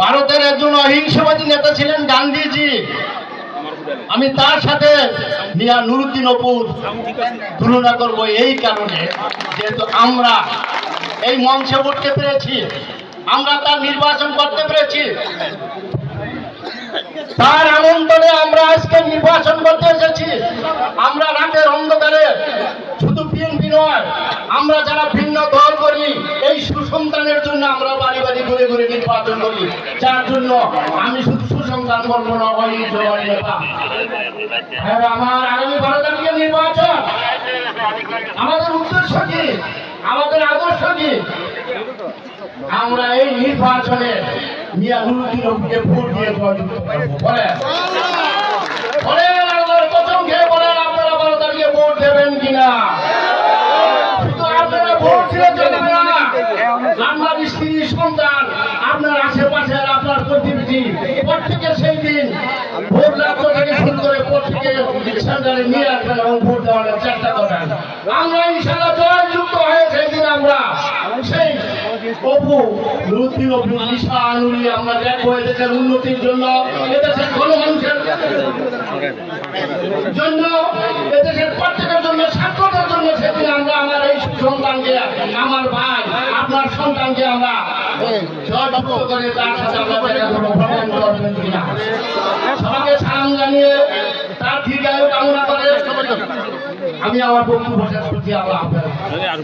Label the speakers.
Speaker 1: ভারতের একজন অহিংসবাদী নেতা ছিলেন গান্ধীজি। আমি তার সাথে মিয়া নুরুদ্দিন অপুর তুলনা করব এই কারণে, যেহেতু আমরা এই মঞ্চে উঠতে পেরেছি, আমরা তার নির্বাচন করতে পেরেছি, তার আমন্ত্রণে আমরা আজকে নির্বাচন করতে এসেছি। আমরা রাতের অন্ধকারে শুধু বিএনপি নয়, আমরা যারা ভিন্ন দল করি, এই সুসন্তানের জন্য আমরা বাড়ি বাড়ি ঘুরে ঘুরে নির্বাচন করি, যার জন্য আমি শুধু সুসন্তান বলবো না, আমার আগামী 12 তারিখে নির্বাচন, আমাদের উদ্দেশ্য কি, আমাদের আদর্শ কি? আমরা এই নির্বাচনে মিয়া নুরুদ্দিন অপুকে ভোট দিয়ে জয়যুক্ত করবো। বলেন আল্লাহর কসম খেয়ে বলেন, আপনারা 12 তারিখে ভোট দেবেন কিনা? শুধু আপনারা ভোট দিয়ে দেবেন না, আপনার স্ত্রী সন্তান, আপনার আশেপাশের আপনার প্রতিবেশী প্রত্যেকে সেই দিন ভোট রাত্র থেকে শুরু করে প্রত্যেকে সেন্টারে নিয়ে আসবেন এবং ভোট দেওয়ার চেষ্টা করবেন। আমরা ইনশাআল্লাহ জয়যুক্ত হয়ে সেই দিন আমরা সেই অপু নুরুদ্দিন অপু ঈশা আনুরি আমরা দেখবো এদেশের উন্নতির জন্য, এদেশের গণমানুষের জন্য, এদেশের প্রত্যেকের জন্য, ছাত্রদের জন্য সেদিন আমরা আমার এই সন্তানকে, আমার ভাই আপনার সন্তানকে আমরা জয়যুক্ত করে তার সাথে আমরা দেখা করবো। সবাইকে সালাম জানিয়ে তার দীর্ঘায়ু কামনা করে আমি আমার বক্তব্য শেষ করছি। আল্লাহ হাফেজ।